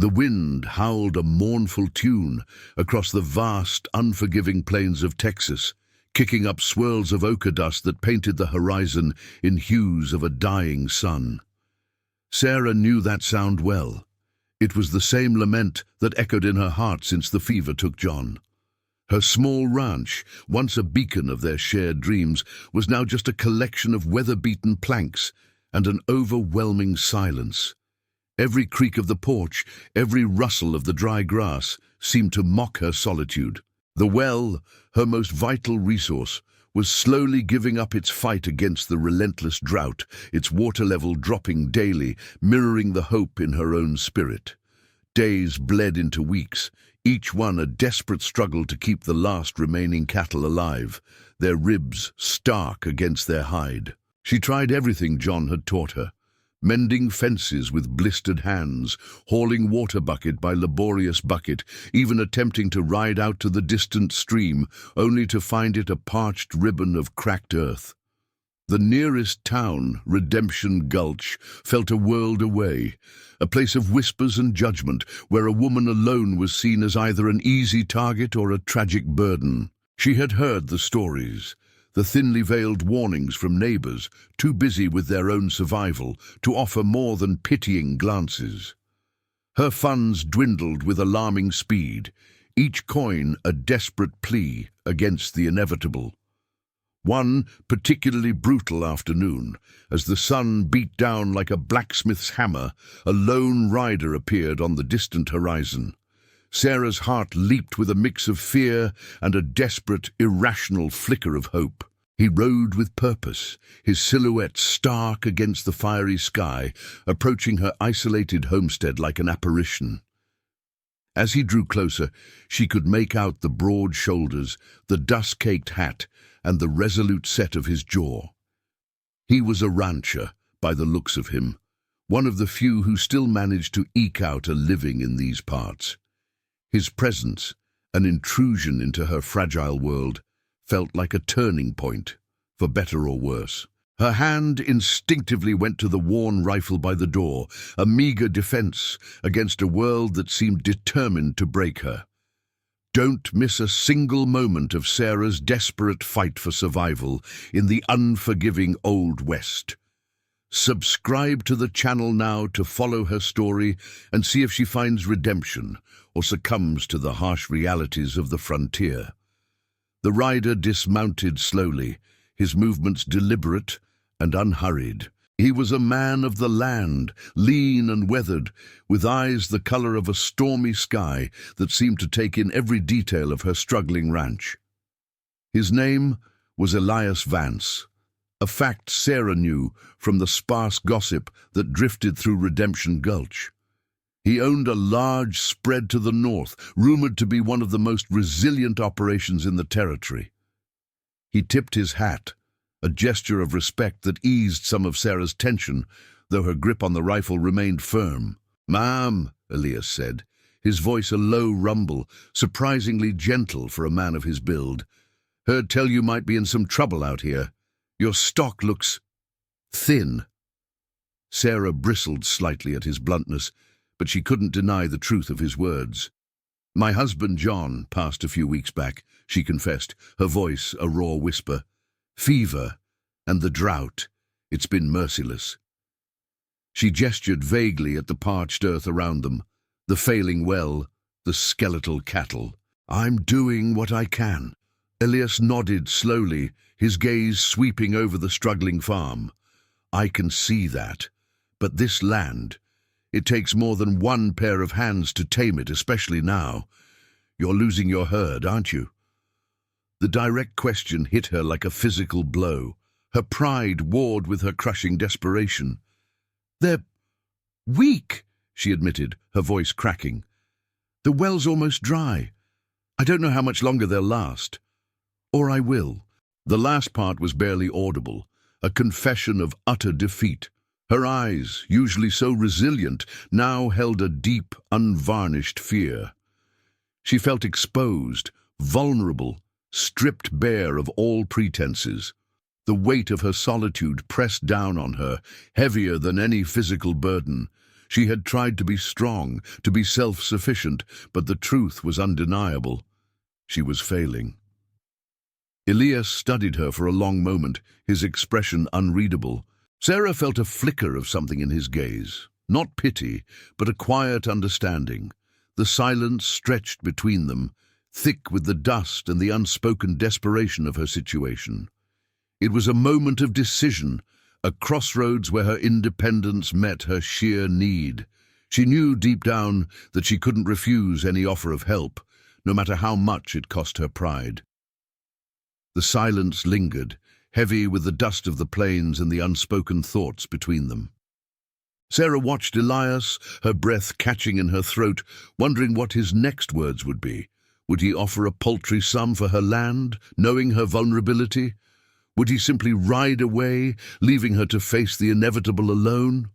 The wind howled a mournful tune across the vast, unforgiving plains of Texas, kicking up swirls of ochre dust that painted the horizon in hues of a dying sun. Sarah knew that sound well. It was the same lament that echoed in her heart since the fever took John. Her small ranch, once a beacon of their shared dreams, was now just a collection of weather-beaten planks and an overwhelming silence. Every creak of the porch, every rustle of the dry grass, seemed to mock her solitude. The well, her most vital resource, was slowly giving up its fight against the relentless drought, its water level dropping daily, mirroring the hope in her own spirit. Days bled into weeks, each one a desperate struggle to keep the last remaining cattle alive, their ribs stark against their hide. She tried everything John had taught her, mending fences with blistered hands, hauling water bucket by laborious bucket, even attempting to ride out to the distant stream, only to find it a parched ribbon of cracked earth. The nearest town, Redemption Gulch, felt a world away, a place of whispers and judgment, where a woman alone was seen as either an easy target or a tragic burden. She had heard the stories, the thinly veiled warnings from neighbors, too busy with their own survival to offer more than pitying glances. Her funds dwindled with alarming speed, each coin a desperate plea against the inevitable. One particularly brutal afternoon, as the sun beat down like a blacksmith's hammer, a lone rider appeared on the distant horizon. Sarah's heart leaped with a mix of fear and a desperate, irrational flicker of hope. He rode with purpose, his silhouette stark against the fiery sky, approaching her isolated homestead like an apparition. As he drew closer, she could make out the broad shoulders, the dust-caked hat, and the resolute set of his jaw. He was a rancher, by the looks of him, one of the few who still managed to eke out a living in these parts. His presence, an intrusion into her fragile world, felt like a turning point, for better or worse. Her hand instinctively went to the worn rifle by the door, a meager defense against a world that seemed determined to break her. Don't miss a single moment of Sarah's desperate fight for survival in the unforgiving Old West. Subscribe to the channel now to follow her story and see if she finds redemption or succumbs to the harsh realities of the frontier. The rider dismounted slowly, his movements deliberate and unhurried. He was a man of the land, lean and weathered, with eyes the color of a stormy sky that seemed to take in every detail of her struggling ranch. His name was Elias Vance, a fact Sarah knew from the sparse gossip that drifted through Redemption Gulch. He owned a large spread to the north, rumored to be one of the most resilient operations in the territory. He tipped his hat, a gesture of respect that eased some of Sarah's tension, though her grip on the rifle remained firm. "Ma'am," Elias said, his voice a low rumble, surprisingly gentle for a man of his build. "Heard tell you might be in some trouble out here. Your stock looks thin." Sarah bristled slightly at his bluntness, but she couldn't deny the truth of his words. "My husband John passed a few weeks back," she confessed, her voice a raw whisper. "Fever, and the drought. It's been merciless." She gestured vaguely at the parched earth around them, the failing well, the skeletal cattle. "I'm doing what I can." Elias nodded slowly, his gaze sweeping over the struggling farm. "I can see that. But this land, it takes more than one pair of hands to tame it, especially now. You're losing your herd, aren't you?" The direct question hit her like a physical blow. Her pride warred with her crushing desperation. "They're weak," she admitted, her voice cracking. "The well's almost dry. I don't know how much longer they'll last. Or I will." The last part was barely audible, a confession of utter defeat. Her eyes, usually so resilient, now held a deep, unvarnished fear. She felt exposed, vulnerable, stripped bare of all pretenses. The weight of her solitude pressed down on her, heavier than any physical burden. She had tried to be strong, to be self-sufficient, but the truth was undeniable. She was failing. Elias studied her for a long moment, his expression unreadable. Sarah felt a flicker of something in his gaze. Not pity, but a quiet understanding. The silence stretched between them, thick with the dust and the unspoken desperation of her situation. It was a moment of decision, a crossroads where her independence met her sheer need. She knew deep down that she couldn't refuse any offer of help, no matter how much it cost her pride. The silence lingered, heavy with the dust of the plains and the unspoken thoughts between them. Sarah watched Elias, her breath catching in her throat, wondering what his next words would be. Would he offer a paltry sum for her land, knowing her vulnerability? Would he simply ride away, leaving her to face the inevitable alone?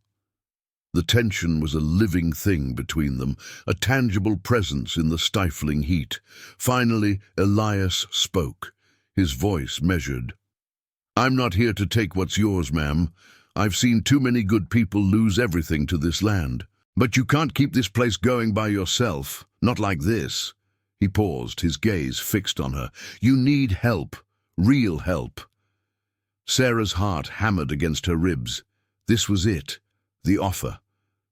The tension was a living thing between them, a tangible presence in the stifling heat. Finally, Elias spoke, his voice measured. "I'm not here to take what's yours, ma'am. I've seen too many good people lose everything to this land. But you can't keep this place going by yourself, not like this." He paused, his gaze fixed on her. "You need help, real help." Sarah's heart hammered against her ribs. This was it, the offer.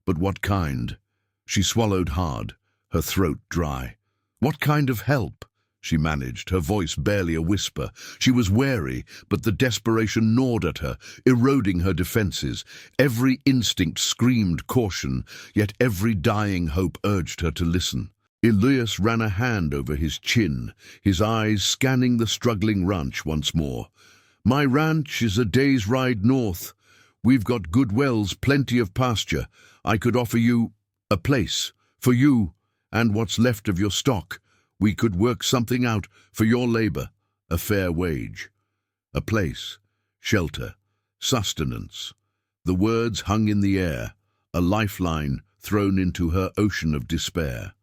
But what kind? She swallowed hard, her throat dry. What kind of help? She managed, her voice barely a whisper. She was wary, but the desperation gnawed at her, eroding her defenses. Every instinct screamed caution, yet every dying hope urged her to listen. Elias ran a hand over his chin, his eyes scanning the struggling ranch once more. "My ranch is a day's ride north. We've got good wells, plenty of pasture. I could offer you a place, for you, and what's left of your stock. We could work something out for your labor, a fair wage. A place, shelter, sustenance." The words hung in the air, a lifeline thrown into her ocean of despair.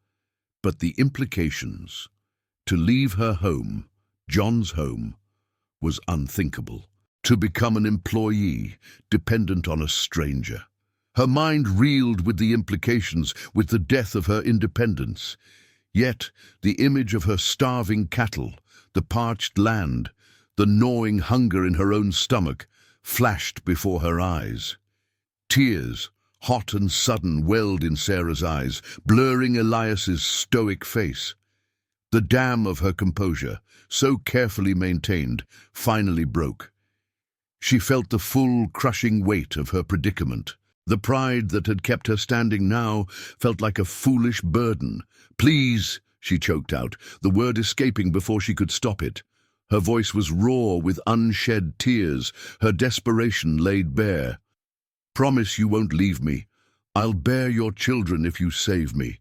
But the implications, to leave her home, John's home, was unthinkable. To become an employee, dependent on a stranger. Her mind reeled with the implications, with the death of her independence. Yet the image of her starving cattle, the parched land, the gnawing hunger in her own stomach, flashed before her eyes. Tears, hot and sudden, welled in Sarah's eyes, blurring Elias's stoic face. The dam of her composure, so carefully maintained, finally broke. She felt the full, crushing weight of her predicament. The pride that had kept her standing now felt like a foolish burden. "Please," she choked out, the word escaping before she could stop it. Her voice was raw with unshed tears, her desperation laid bare. "Promise you won't leave me. I'll bear your children if you save me."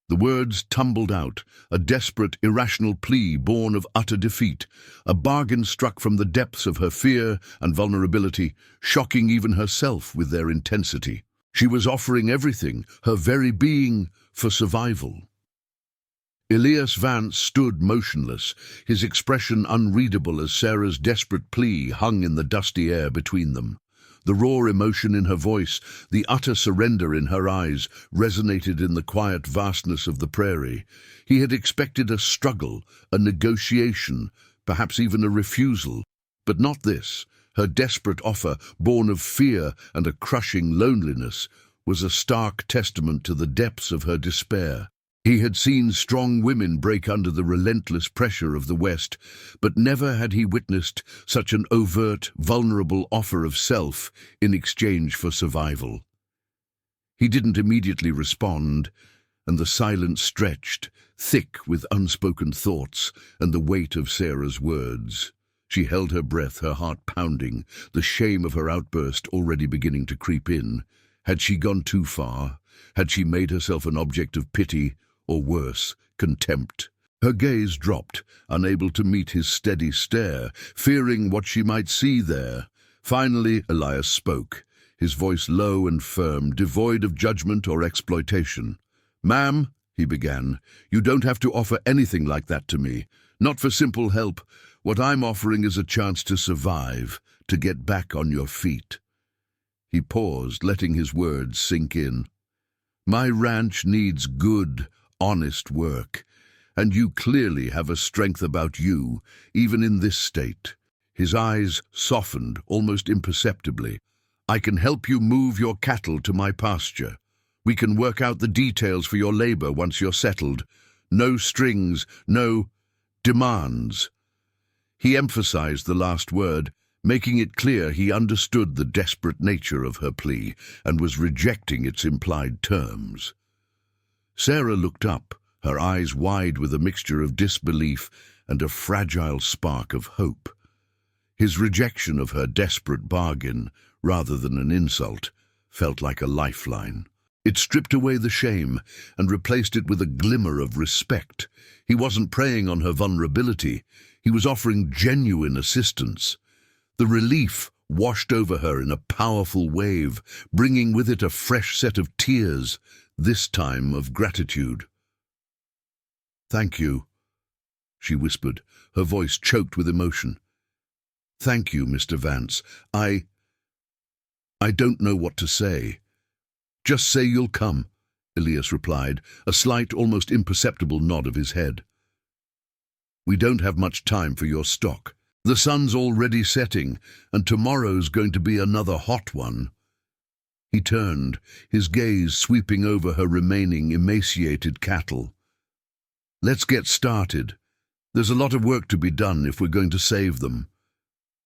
The words tumbled out, a desperate, irrational plea born of utter defeat, a bargain struck from the depths of her fear and vulnerability, shocking even herself with their intensity. She was offering everything, her very being, for survival. Elias Vance stood motionless, his expression unreadable as Sarah's desperate plea hung in the dusty air between them. The raw emotion in her voice, the utter surrender in her eyes, resonated in the quiet vastness of the prairie. He had expected a struggle, a negotiation, perhaps even a refusal. But not this. Her desperate offer, born of fear and a crushing loneliness, was a stark testament to the depths of her despair. He had seen strong women break under the relentless pressure of the West, but never had he witnessed such an overt, vulnerable offer of self in exchange for survival. He didn't immediately respond, and the silence stretched, thick with unspoken thoughts and the weight of Sarah's words. She held her breath, her heart pounding, the shame of her outburst already beginning to creep in. Had she gone too far? Had she made herself an object of pity, or worse, contempt? Her gaze dropped, unable to meet his steady stare, fearing what she might see there. Finally, Elias spoke, his voice low and firm, devoid of judgment or exploitation. "Ma'am," he began, "you don't have to offer anything like that to me. Not for simple help. What I'm offering is a chance to survive, to get back on your feet." He paused, letting his words sink in. My ranch needs good, honest work, and you clearly have a strength about you, even in this state. His eyes softened almost imperceptibly. I can help you move your cattle to my pasture. We can work out the details for your labor once you're settled. No strings, no demands. He emphasized the last word, making it clear he understood the desperate nature of her plea and was rejecting its implied terms. Sarah looked up, her eyes wide with a mixture of disbelief and a fragile spark of hope. His rejection of her desperate bargain, rather than an insult, felt like a lifeline. It stripped away the shame and replaced it with a glimmer of respect. He wasn't preying on her vulnerability. He was offering genuine assistance. The relief washed over her in a powerful wave, bringing with it a fresh set of tears, this time of gratitude. "Thank you," she whispered, her voice choked with emotion. "Thank you, Mr. Vance. I don't know what to say." "Just say you'll come," Elias replied, a slight, almost imperceptible nod of his head. "We don't have much time for your stock. The sun's already setting, and tomorrow's going to be another hot one." He turned, his gaze sweeping over her remaining emaciated cattle. "Let's get started. There's a lot of work to be done if we're going to save them."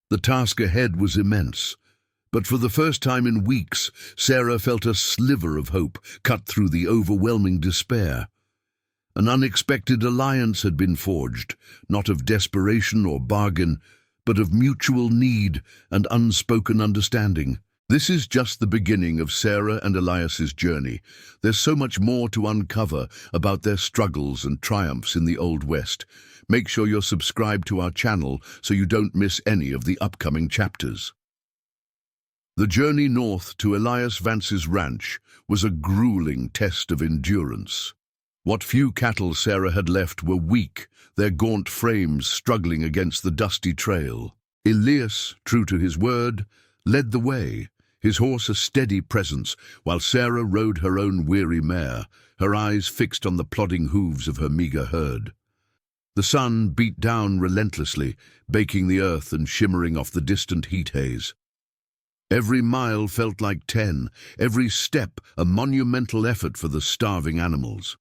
The task ahead was immense, but for the first time in weeks, Sarah felt a sliver of hope cut through the overwhelming despair. An unexpected alliance had been forged, not of desperation or bargain, but of mutual need and unspoken understanding. This is just the beginning of Sarah and Elias's journey. There's so much more to uncover about their struggles and triumphs in the Old West. Make sure you're subscribed to our channel so you don't miss any of the upcoming chapters. The journey north to Elias Vance's ranch was a grueling test of endurance. What few cattle Sarah had left were weak, their gaunt frames struggling against the dusty trail. Elias, true to his word, led the way, his horse a steady presence, while Sarah rode her own weary mare, her eyes fixed on the plodding hooves of her meager herd. The sun beat down relentlessly, baking the earth and shimmering off the distant heat haze. Every mile felt like 10, every step a monumental effort for the starving animals.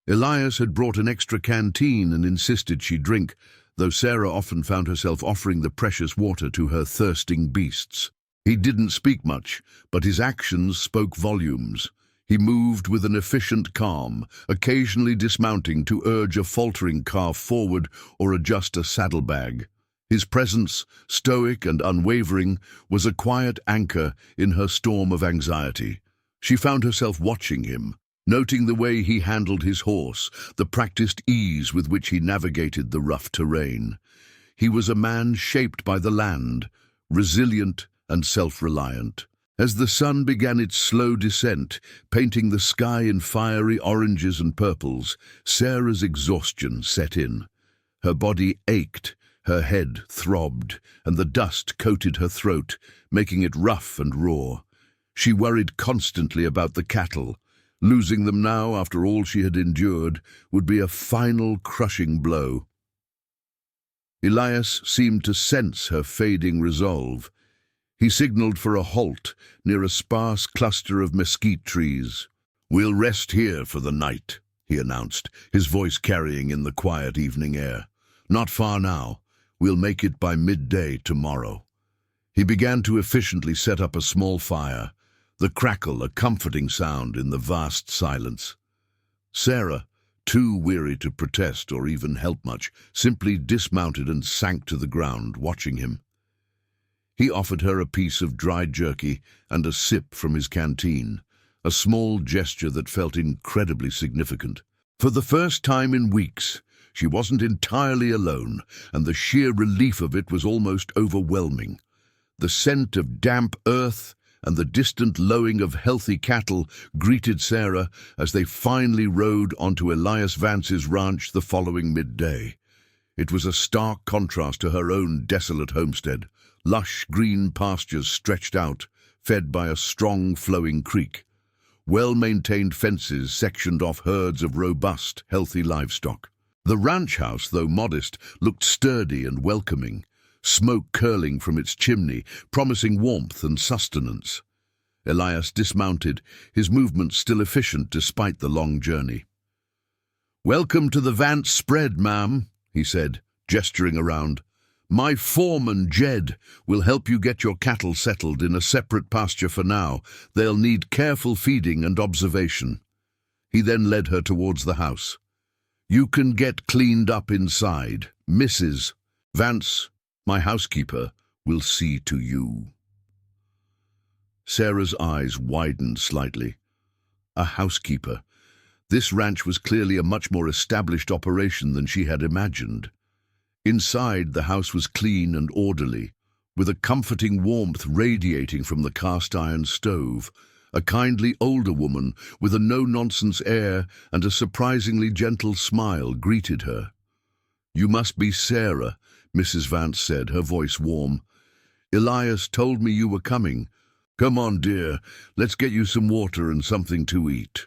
Elias had brought an extra canteen and insisted she drink, though Sarah often found herself offering the precious water to her thirsting beasts. He didn't speak much, but his actions spoke volumes. He moved with an efficient calm, occasionally dismounting to urge a faltering calf forward or adjust a saddlebag. His presence, stoic and unwavering, was a quiet anchor in her storm of anxiety. She found herself watching him, noting the way he handled his horse, the practiced ease with which he navigated the rough terrain. He was a man shaped by the land, resilient and self-reliant. As the sun began its slow descent, painting the sky in fiery oranges and purples, Sarah's exhaustion set in. Her body ached, her head throbbed, and the dust coated her throat, making it rough and raw. She worried constantly about the cattle. Losing them now, after all she had endured, would be a final crushing blow. Elias seemed to sense her fading resolve. He signaled for a halt near a sparse cluster of mesquite trees. "We'll rest here for the night," he announced, his voice carrying in the quiet evening air. "Not far now. We'll make it by midday tomorrow." He began to efficiently set up a small fire, the crackle a comforting sound in the vast silence. Sarah, too weary to protest or even help much, simply dismounted and sank to the ground, watching him. He offered her a piece of dried jerky and a sip from his canteen, a small gesture that felt incredibly significant. For the first time in weeks, she wasn't entirely alone, and the sheer relief of it was almost overwhelming. The scent of damp earth and the distant lowing of healthy cattle greeted Sarah as they finally rode onto Elias Vance's ranch the following midday. It was a stark contrast to her own desolate homestead. Lush green pastures stretched out, fed by a strong flowing creek. Well-maintained fences sectioned off herds of robust, healthy livestock. The ranch house, though modest, looked sturdy and welcoming, smoke curling from its chimney, promising warmth and sustenance. Elias dismounted, his movements still efficient despite the long journey. "Welcome to the Vance spread, ma'am," he said, gesturing around. "My foreman, Jed, will help you get your cattle settled in a separate pasture for now. They'll need careful feeding and observation." He then led her towards the house. "You can get cleaned up inside. Mrs. Vance, my housekeeper, will see to you." Sarah's eyes widened slightly. A housekeeper. This ranch was clearly a much more established operation than she had imagined. Inside, the house was clean and orderly, with a comforting warmth radiating from the cast-iron stove. A kindly older woman with a no-nonsense air and a surprisingly gentle smile greeted her. "You must be Sarah," Mrs. Vance said, her voice warm. "Elias told me you were coming. Come on, dear, let's get you some water and something to eat."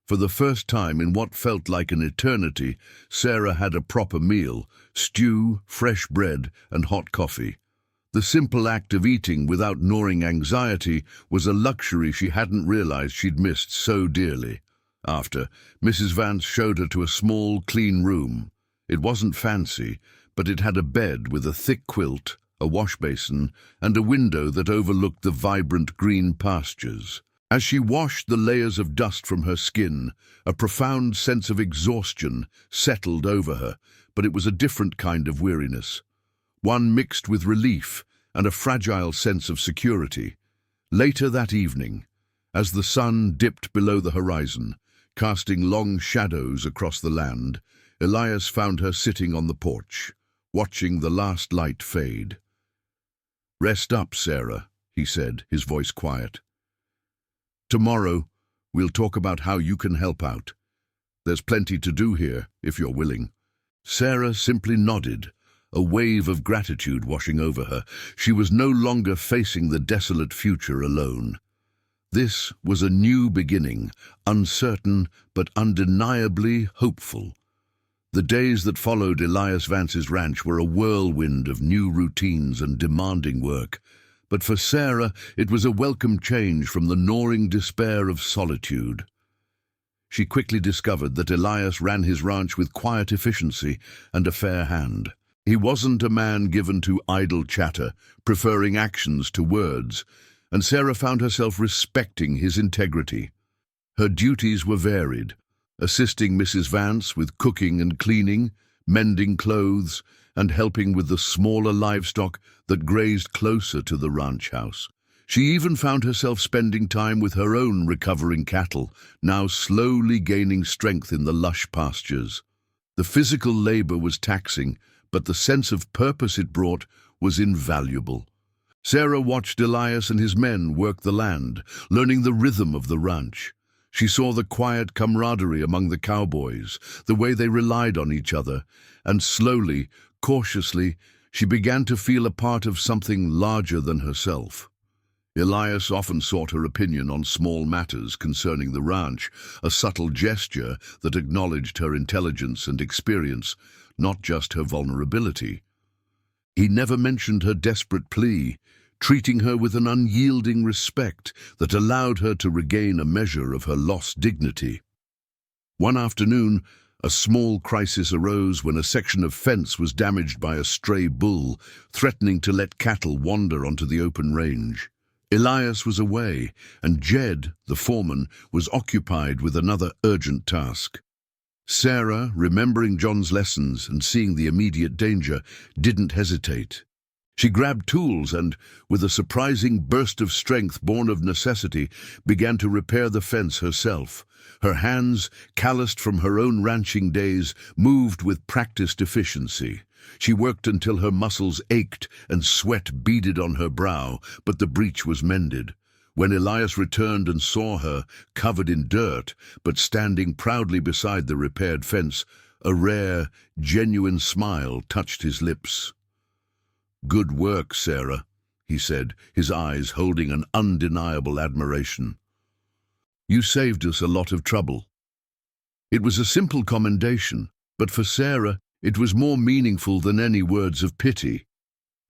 For the first time in what felt like an eternity, Sarah had a proper meal: stew, fresh bread, and hot coffee. The simple act of eating without gnawing anxiety was a luxury she hadn't realized she'd missed so dearly. After, Mrs. Vance showed her to a small, clean room. It wasn't fancy, but it had a bed with a thick quilt, a wash basin, and a window that overlooked the vibrant green pastures. As she washed the layers of dust from her skin, a profound sense of exhaustion settled over her, but it was a different kind of weariness, one mixed with relief and a fragile sense of security. Later that evening, as the sun dipped below the horizon, casting long shadows across the land, Elias found her sitting on the porch, watching the last light fade. "Rest up, Sarah," he said, his voice quiet. "Tomorrow, we'll talk about how you can help out. There's plenty to do here, if you're willing." Sarah simply nodded, a wave of gratitude washing over her. She was no longer facing the desolate future alone. This was a new beginning, uncertain but undeniably hopeful. The days that followed Elias Vance's ranch were a whirlwind of new routines and demanding work. But for Sarah, it was a welcome change from the gnawing despair of solitude. She quickly discovered that Elias ran his ranch with quiet efficiency and a fair hand. He wasn't a man given to idle chatter, preferring actions to words, and Sarah found herself respecting his integrity. Her duties were varied, assisting Mrs. Vance with cooking and cleaning, mending clothes, and helping with the smaller livestock that grazed closer to the ranch house. She even found herself spending time with her own recovering cattle, now slowly gaining strength in the lush pastures. The physical labor was taxing, but the sense of purpose it brought was invaluable. Sarah watched Elias and his men work the land, learning the rhythm of the ranch. She saw the quiet camaraderie among the cowboys, the way they relied on each other, and slowly, cautiously, she began to feel a part of something larger than herself. Elias often sought her opinion on small matters concerning the ranch, a subtle gesture that acknowledged her intelligence and experience, not just her vulnerability. He never mentioned her desperate plea, treating her with an unyielding respect that allowed her to regain a measure of her lost dignity. One afternoon, a small crisis arose when a section of fence was damaged by a stray bull, threatening to let cattle wander onto the open range. Elias was away, and Jed, the foreman, was occupied with another urgent task. Sarah, remembering John's lessons and seeing the immediate danger, didn't hesitate. She grabbed tools and, with a surprising burst of strength born of necessity, began to repair the fence herself. Her hands, calloused from her own ranching days, moved with practiced efficiency. She worked until her muscles ached and sweat beaded on her brow, but the breach was mended. When Elias returned and saw her, covered in dirt, but standing proudly beside the repaired fence, a rare, genuine smile touched his lips. "Good work, Sarah," he said, his eyes holding an undeniable admiration. "You saved us a lot of trouble." It was a simple commendation, but for Sarah, it was more meaningful than any words of pity.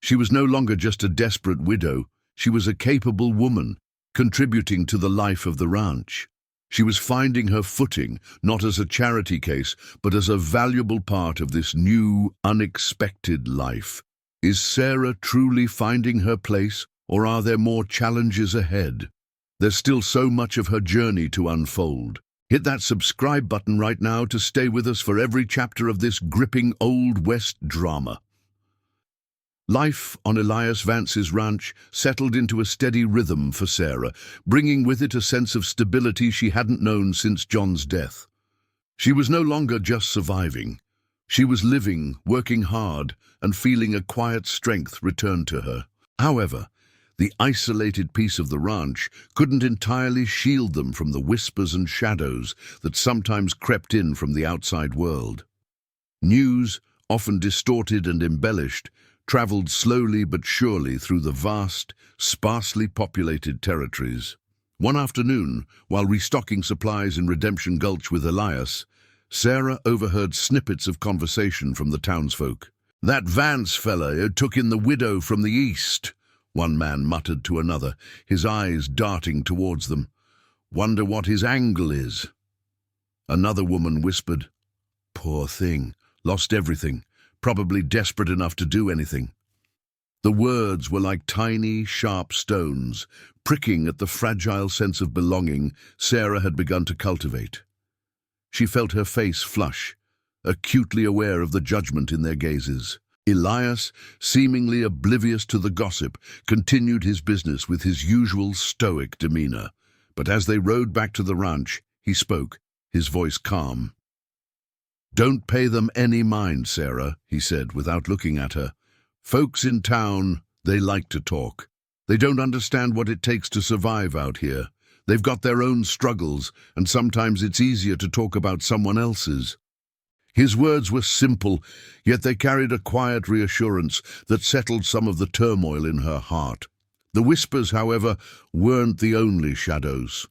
She was no longer just a desperate widow. She was a capable woman, contributing to the life of the ranch. She was finding her footing, not as a charity case, but as a valuable part of this new, unexpected life. Is Sarah truly finding her place, or are there more challenges ahead? There's still so much of her journey to unfold. Hit that subscribe button right now to stay with us for every chapter of this gripping Old West drama. Life on Elias Vance's ranch settled into a steady rhythm for Sarah, bringing with it a sense of stability she hadn't known since John's death. She was no longer just surviving. She was living, working hard, and feeling a quiet strength return to her. However, the isolated peace of the ranch couldn't entirely shield them from the whispers and shadows that sometimes crept in from the outside world. News, often distorted and embellished, traveled slowly but surely through the vast, sparsely populated territories. One afternoon, while restocking supplies in Redemption Gulch with Elias, Sarah overheard snippets of conversation from the townsfolk. "That Vance fella took in the widow from the east," one man muttered to another, his eyes darting towards them. "Wonder what his angle is." Another woman whispered, "Poor thing, lost everything. Probably desperate enough to do anything." The words were like tiny, sharp stones, pricking at the fragile sense of belonging Sarah had begun to cultivate. She felt her face flush, acutely aware of the judgment in their gazes. Elias, seemingly oblivious to the gossip, continued his business with his usual stoic demeanor. But as they rode back to the ranch, he spoke, his voice calm. "Don't pay them any mind, Sarah," he said without looking at her. "Folks in town, they like to talk. They don't understand what it takes to survive out here. They've got their own struggles, and sometimes it's easier to talk about someone else's." His words were simple, yet they carried a quiet reassurance that settled some of the turmoil in her heart. The whispers, however, weren't the only shadows.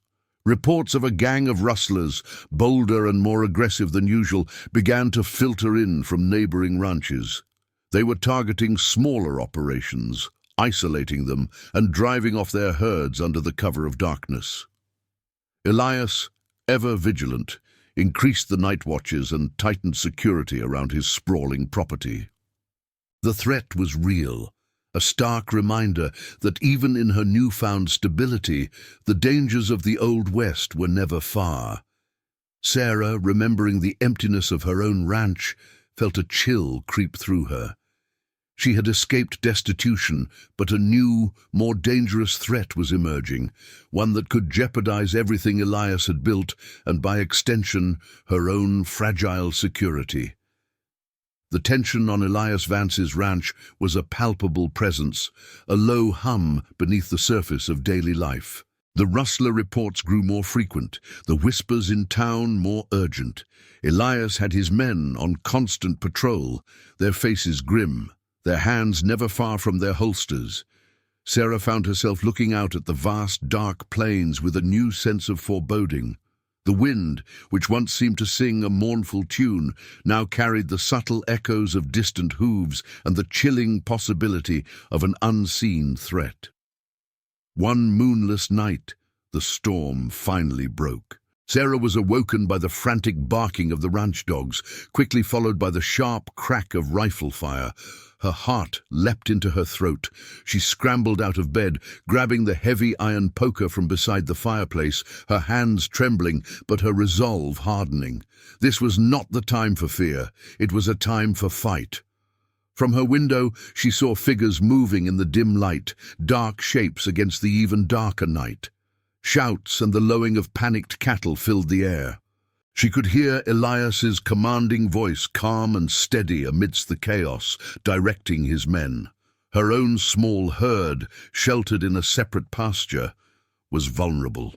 Reports of a gang of rustlers, bolder and more aggressive than usual, began to filter in from neighboring ranches. They were targeting smaller operations, isolating them and driving off their herds under the cover of darkness. Elias, ever vigilant, increased the night watches and tightened security around his sprawling property. The threat was real, a stark reminder that even in her newfound stability, the dangers of the Old West were never far. Sarah, remembering the emptiness of her own ranch, felt a chill creep through her. She had escaped destitution, but a new, more dangerous threat was emerging, one that could jeopardize everything Elias had built, and by extension, her own fragile security. The tension on Elias Vance's ranch was a palpable presence, a low hum beneath the surface of daily life. The rustler reports grew more frequent, the whispers in town more urgent. Elias had his men on constant patrol, their faces grim, their hands never far from their holsters. Sarah found herself looking out at the vast, dark plains with a new sense of foreboding. The wind, which once seemed to sing a mournful tune, now carried the subtle echoes of distant hooves and the chilling possibility of an unseen threat. One moonless night, the storm finally broke. Sarah was awoken by the frantic barking of the ranch dogs, quickly followed by the sharp crack of rifle fire. Her heart leapt into her throat. She scrambled out of bed, grabbing the heavy iron poker from beside the fireplace, her hands trembling, but her resolve hardening. This was not the time for fear. It was a time for fight. From her window, she saw figures moving in the dim light, dark shapes against the even darker night. Shouts and the lowing of panicked cattle filled the air. She could hear Elias's commanding voice, calm and steady amidst the chaos, directing his men. Her own small herd, sheltered in a separate pasture, was vulnerable.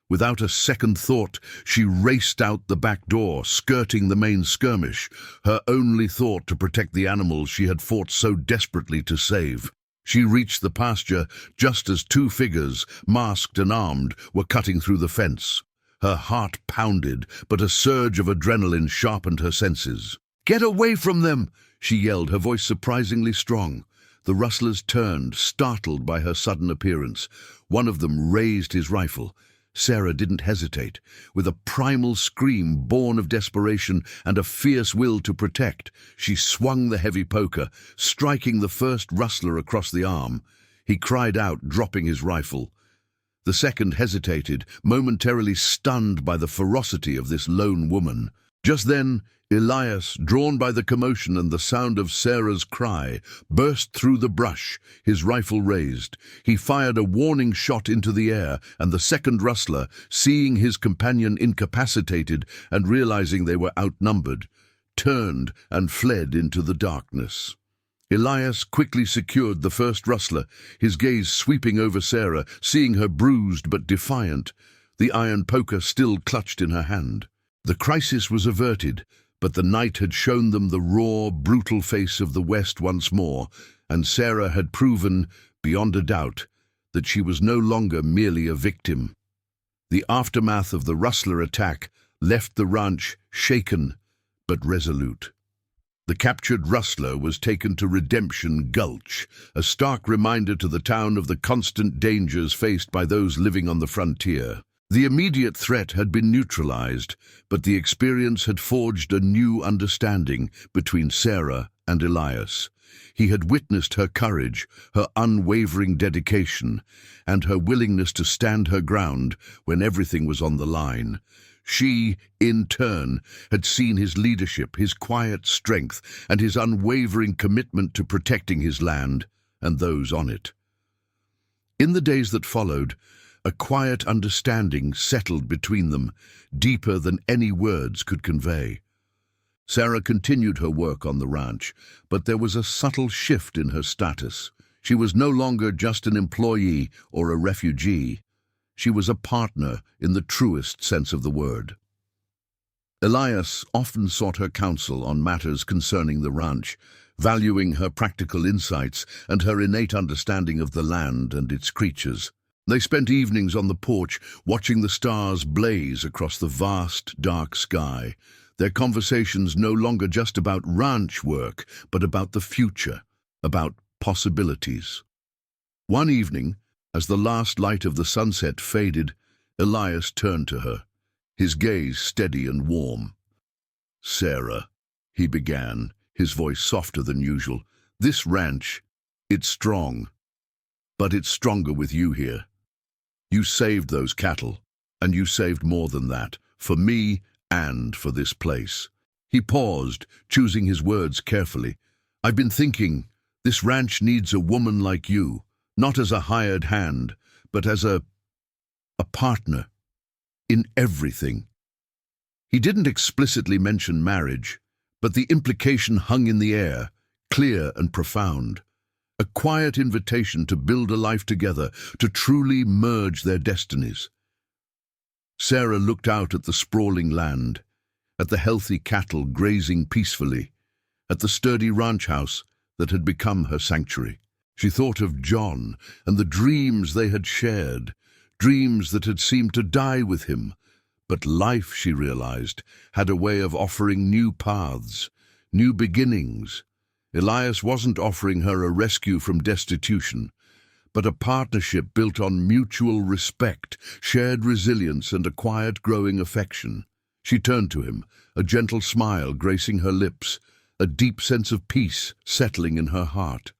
Without a second thought, she raced out the back door, skirting the main skirmish, her only thought to protect the animals she had fought so desperately to save. She reached the pasture just as two figures, masked and armed, were cutting through the fence. Her heart pounded, but a surge of adrenaline sharpened her senses. "Get away from them!" she yelled, her voice surprisingly strong. The rustlers turned, startled by her sudden appearance. One of them raised his rifle. Sarah didn't hesitate. With a primal scream born of desperation and a fierce will to protect, she swung the heavy poker, striking the first rustler across the arm. He cried out, dropping his rifle. The second hesitated, momentarily stunned by the ferocity of this lone woman. Just then, Elias, drawn by the commotion and the sound of Sarah's cry, burst through the brush, his rifle raised. He fired a warning shot into the air, and the second rustler, seeing his companion incapacitated and realizing they were outnumbered, turned and fled into the darkness. Elias quickly secured the first rustler, his gaze sweeping over Sarah, seeing her bruised but defiant, the iron poker still clutched in her hand. The crisis was averted, but the night had shown them the raw, brutal face of the West once more, and Sarah had proven, beyond a doubt, that she was no longer merely a victim. The aftermath of the rustler attack left the ranch shaken but resolute. The captured rustler was taken to Redemption Gulch, a stark reminder to the town of the constant dangers faced by those living on the frontier. The immediate threat had been neutralized, but the experience had forged a new understanding between Sarah and Elias. He had witnessed her courage, her unwavering dedication, and her willingness to stand her ground when everything was on the line. She, in turn, had seen his leadership, his quiet strength, and his unwavering commitment to protecting his land and those on it. In the days that followed, a quiet understanding settled between them, deeper than any words could convey. Sarah continued her work on the ranch, but there was a subtle shift in her status. She was no longer just an employee or a refugee. She was a partner in the truest sense of the word. Elias often sought her counsel on matters concerning the ranch, valuing her practical insights and her innate understanding of the land and its creatures. They spent evenings on the porch, watching the stars blaze across the vast, dark sky, their conversations no longer just about ranch work, but about the future, about possibilities. One evening, as the last light of the sunset faded, Elias turned to her, his gaze steady and warm. "Sarah," he began, his voice softer than usual, "this ranch, it's strong, but it's stronger with you here. You saved those cattle, and you saved more than that, for me and for this place." He paused, choosing his words carefully. "I've been thinking, this ranch needs a woman like you, not as a hired hand, but as a partner, in everything." He didn't explicitly mention marriage, but the implication hung in the air, clear and profound. A quiet invitation to build a life together, to truly merge their destinies. Sarah looked out at the sprawling land, at the healthy cattle grazing peacefully, at the sturdy ranch house that had become her sanctuary. She thought of John and the dreams they had shared, dreams that had seemed to die with him. But life, she realized, had a way of offering new paths, new beginnings. Elias wasn't offering her a rescue from destitution, but a partnership built on mutual respect, shared resilience, and a quiet growing affection. She turned to him, a gentle smile gracing her lips, a deep sense of peace settling in her heart.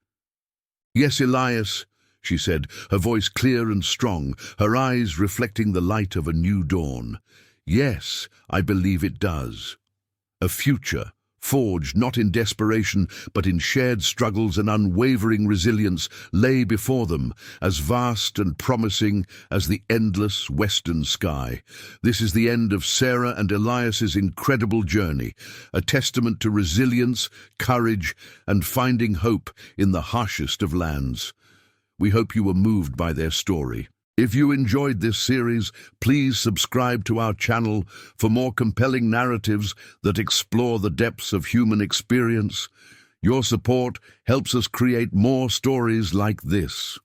"Yes, Elias," she said, her voice clear and strong, her eyes reflecting the light of a new dawn. "Yes, I believe it does. A future, forged not in desperation, but in shared struggles and unwavering resilience, lay before them, as vast and promising as the endless western sky. This is the end of Sarah and Elias's incredible journey, a testament to resilience, courage, and finding hope in the harshest of lands. We hope you were moved by their story. If you enjoyed this series, please subscribe to our channel for more compelling narratives that explore the depths of human experience. Your support helps us create more stories like this.